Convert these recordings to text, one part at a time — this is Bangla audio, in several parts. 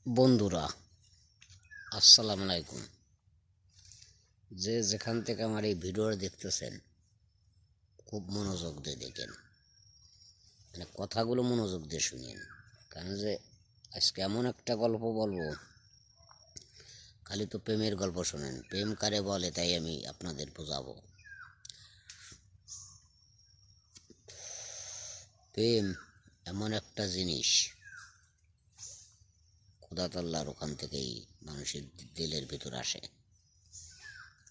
বন্ধুরা, আসসালামু আলাইকুম। যে যেখান থেকে আমার এই ভিডিওটা দেখতেছেন, খুব মনোযোগ দিয়ে দেখেন, মানে কথাগুলো মনোযোগ দিয়ে শুনেন। কারণ যে আজকে এমন একটা গল্প বলবো, খালি তো প্রেমের গল্প শোনেন, প্রেম কারে বলে তাই আমি আপনাদের বোঝাবো। প্রেম এমন একটা জিনিস, খোদা তাআলার ওখান থেকেই মানুষের দিলের ভিতর আসে।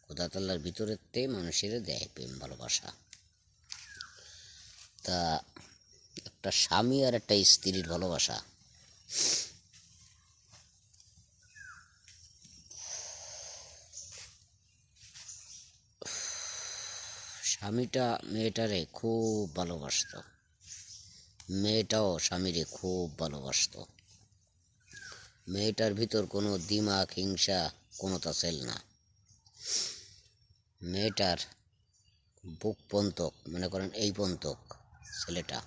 খোদা তাআলার ভিতরেতে মানুষের দেয় প্রেম ভালোবাসা। তা একটা স্বামী আর একটা স্ত্রীর ভালোবাসা, স্বামীটা মেয়েটারে খুব ভালোবাসতো, মেয়েটাও স্বামীরে খুব ভালোবাসতো। মেয়েটার ভিতর কোনো দিমাগ হিংসা কোনোটা ছিল না। মেয়েটার বুক পন্তক, মনে করেন এই পন্তক ছেলেটা,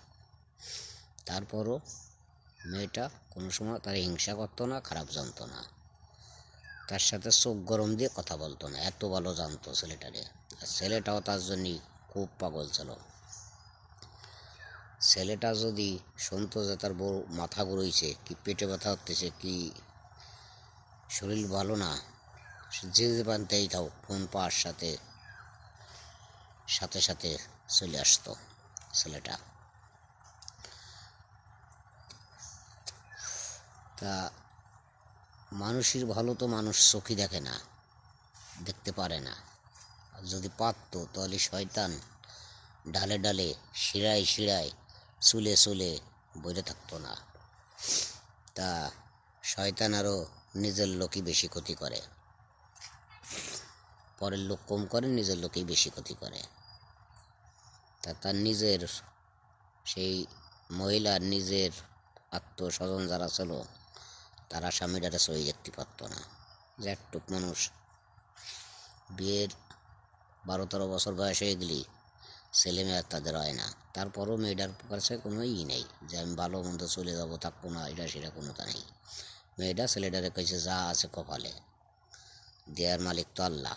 তারপরও মেয়েটা কোনো সময় তার হিংসা করতো না, খারাপ জানতো না, তার সাথে চোখ গরম দিয়ে কথা বলতো না, এত ভালো জানতো ছেলেটারে। আর ছেলেটাও তার জন্যই খুব পাগল ছিল। ছেলেটা যদি শুনতো যে তার বউ মাথা ঘুরোইছে, কি পেটে ব্যথা হতেছে, কি শরীর ভালো না, যে যে পানতেই থাও ফোন পাওয়ার সাথে সাথে সাথে চলে আসতো ছেলেটা। তা মানুষের ভালো তো মানুষ চোখে দেখে না, দেখতে পারে না। আর যদি পারতো তাহলে শয়তান ডালে ডালে শিরায় শিরায় চুলে চুলে বইরে থাকতো না। তা শয়তান আরও নিজের লোকই বেশি ক্ষতি করে, পরের লোক কম করে, নিজের লোকেই বেশি ক্ষতি করে। তা তার নিজের সেই মহিলার নিজের আত্মস্বজন যারা ছিল, তারা স্বামীটারে সই দেখতে পারতো না। যে একটুক মানুষ বিয়ের 12-13 বছর বয়স হয়ে গেলি ছেলে মেয়ে তাদের হয় না, তারপরও মেয়েটার কাছে কোনো নেই যে আমি ভালো মন্দ চলে যাবো, থাকবো না, এটা সেটা কোনোটা নেই। মেয়েটা ছেলেটারে কইছে যা আছে কপালে, দেয়ার মালিক তো আল্লাহ।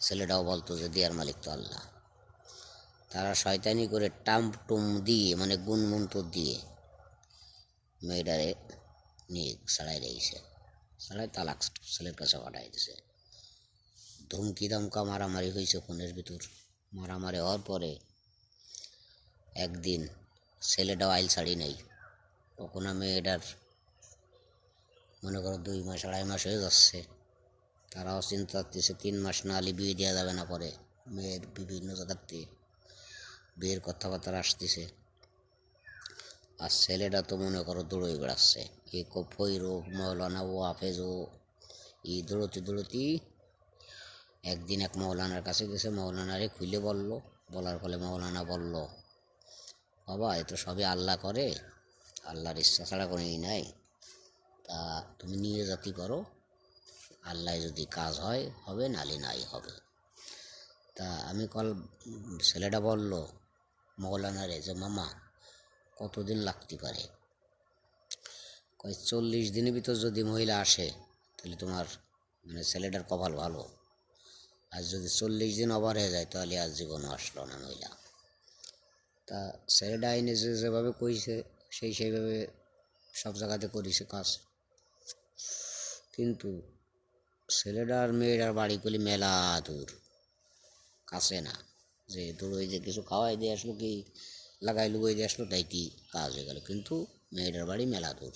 ছেলেটাও বলতো যে দেয়ার মালিক তো আল্লাহ। তারা শয়তানি করে টাম টুম দিয়ে, মানে গুণমন্ত্র দিয়ে মেয়েটারে নিয়ে ছাড়াই রয়েছে, ছাড়াই তালাক ছেলের কাছে পাঠাই দিছে। ধমকি দমকা মারামারি হয়েছে ফোনের ভিতর। মারামারি হওয়ার পরে একদিন ছেলেটাও আইল ছাড়ি নাই। তখন মেয়েটার মনে করো 2 মাস 2.5 মাস হয়ে যাচ্ছে। তারাও চিন্তা করতেছে 3 মাস না হলে বিয়ে দেওয়া যাবে না। পরে মেয়ের বিভিন্ন জায়গাতে বিয়ের কথাবার্তা আসতেছে। আর ছেলেটা তো মনে করো দৌড়ই বেড়াচ্ছে, এ ফৈরো মৌলানা ও হাফেজ ও ই দৌড়তে দৌড়তি একদিন এক মৌলানার কাছে গেছে। মৌলানারে খুলে বলল, বলার ফলে মৌলানা বলল, বাবা এ তো সবই আল্লাহ করে, আল্লাহর ইচ্ছা ছাড়া কোনোই নাই। তা তুমি নিয়ে জাতি করো, আল্লাহ যদি কাজ হয় হবে, নালে নাই হবে। তা আমি ছেলেটা বলল মৌলানারে যে মামা কতদিন লাগতে পারে? কয় 40 দিনের ভিতর যদি মহিলা আসে তাহলে তোমার মানে ছেলেটার কপাল ভালো। আর যদি 40 দিন ওভার হয়ে যায় তাহলে আর জীবনও আসলো না মহিলা। তা ছেলেটা আইনে যেভাবে কইছে সেইভাবে সব জায়গাতে করেছে কাজ। কিন্তু ছেলেটার মেয়েটার বাড়ি করলি মেলা দূর, কাছে না। যে তোর ওই যে কিছু খাওয়াই দিয়ে আসলো, কি লাগাই লুগাই দিয়ে আসলো, তাইটি কাজ হয়ে গেল। কিন্তু মেয়েটার বাড়ি মেলা দূর।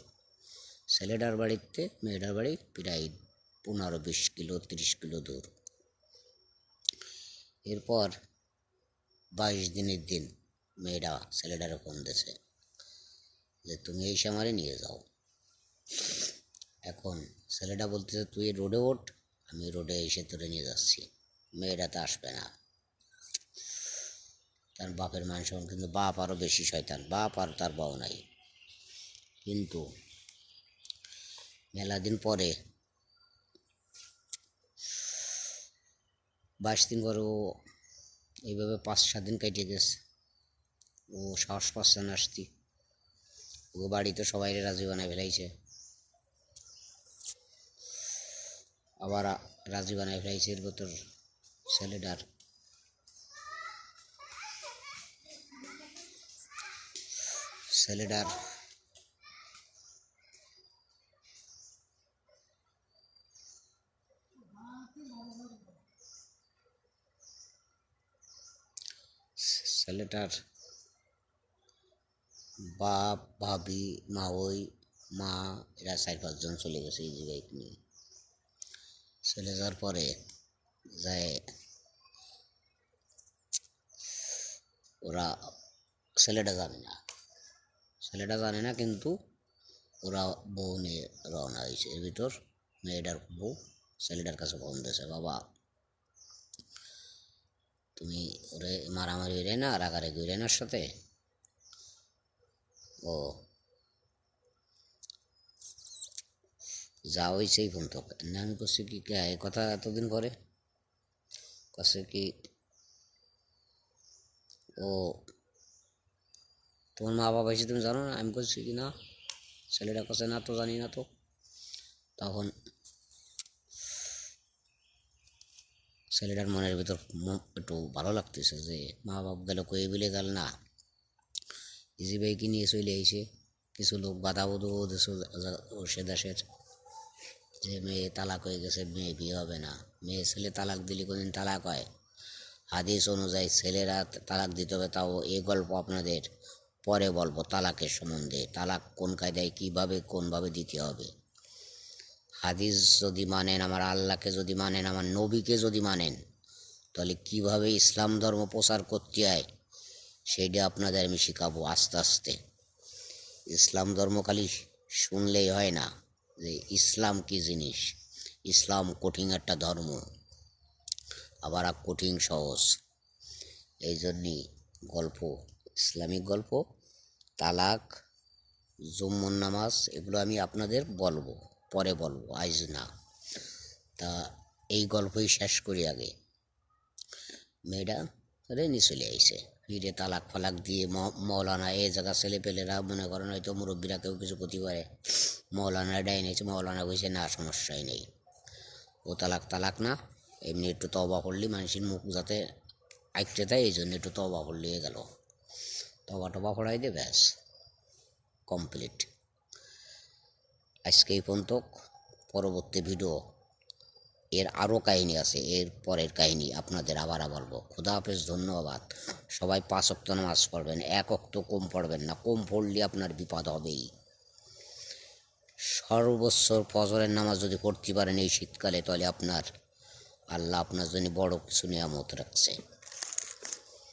ছেলেটার বাড়িতে মেয়েটার বাড়ি প্রায় 15-20 কিলো 30 কিলো দূর। এরপর 22 দিনের দিন মেয়েটা ছেলেটারে ফোন দিয়েছে যে তুমি এই সামারে নিয়ে যাও। এখন ছেলেটা বলতেছে তুই রোডে ওঠ, আমি রোডে এসে তোরে নিয়ে যাচ্ছি। মেয়েটা তো আসবে না, তার বাপের মান সম্মান। কিন্তু বাপ আরও বেশি শয়তান, বাপ আর তার বউ নাই। কিন্তু মেলা দিন পরে 22 দিন পরে ও এইভাবে 5-7 দিন কেটে গেছে। ও সাহস পাচ্ছে না আসতি, ও বাড়িতে সবাই রাজি বানায় ফেলাইছে। আবার রাজি বানায় ফেলাইছে এর ভিতর ছেলেটার ছেলেটার ছেলেটার বাপ ভাবি মা এরা 4-5 জন চলে গেছে ইজি বাইক নিয়ে। চলে যাওয়ার পরে যায় ওরা ছেলেটা জানে না কিন্তু ওরা বউ নিয়ে রওনা হয়েছে। এর ভিতর মেয়েটার বউ ছেলেটার কাছে ফোন দিয়েছে, বাবা তুমি ওরে মারামারি হইলে না, রাগারাগি হইলে না সাথে। ও যা হয়েছেই ফোন তো না। আমি করছি কি এ কথা এতদিন পরে কাছে কি ও তোমার মা বাবা এসে তুমি জানো না? আমি করছি কি না, ছেলেটা কাছে না তো জানি না তো। তখন ছেলেটার মনের ভিতর একটু ভালো লাগতেছে যে মা বাপ গেল কয়ে বিলে গেল না, ইজি বাইকে নিয়ে চলে আইছে। কিছু লোক বাধা বোধ সে দেশের যে মেয়ে তালাক হয়ে গেছে, মেয়ে বিয়ে হবে না। মেয়ে ছেলে তালাক দিলে কোনদিন তালাক হয়? হাদিস অনুযায়ী ছেলেরা তালাক দিতে হবে। তাও এই গল্প আপনাদের পরে বলবো তালাকের সম্বন্ধে, তালাক কোন কায়দায় কীভাবে কোনভাবে দিতে হবে। হাদিস যদি মানেন, আমার আল্লাহকে যদি মানেন, আমার নবীকে যদি মানেন, তাহলে কিভাবে ইসলাম ধর্ম প্রচার করতে হয় সেইটা আপনাদের আমি শেখাবো আস্তে আস্তে। ইসলাম ধর্ম খালি শুনলেই হয় না যে ইসলাম কী জিনিস। ইসলাম কঠিন একটা ধর্ম, আবার কঠিন সহজ। এই জন্যই গল্প, ইসলামিক গল্প, তালাক, জুম্মন নামাজ এগুলো আমি আপনাদের বলবো, পরে বলবো, আজ না। তা এই গল্পই শেষ করি আগে। মেয়েটা রেনি চলে আইছে, ফিরে তালাক ফালাক দিয়ে মৌলানা এই জায়গা ছেলেপেলেরা মনে করেন হয়তো মুরব্বীরা কেউ কিছু করতে পারে, মৌলানা ডাইন হয়েছে। মৌলানা কইছে না, সমস্যাই নেই, ও তালাক না, এমনি একটু তওবা করলি মানুষের মুখ যাতে আইকতে দেয়, এই জন্য একটু তওবা করলে গেল। তওবা টবা পড়াই দিয়ে ব্যাস কমপ্লিট। আজকে এই পর্যন্ত। পরবর্তী ভিডিও এর আরও কাহিনী আছে, এর পরের কাহিনী আপনাদের আবার বলবো। খুদা হাফেজ, ধন্যবাদ। সবাই 5 ওয়াক্ত নামাজ পড়বেন, 1 ওয়াক্ত কম পড়বেন না, কম পড়লে আপনার বিপদ হবেই। সর্বোচ্চ ফজরের নামাজ যদি পড়তে পারেন এই শীতকালে, তাহলে আপনার আল্লাহ আপনার জন্য বড় কিছু নিয়ামত রাখছে।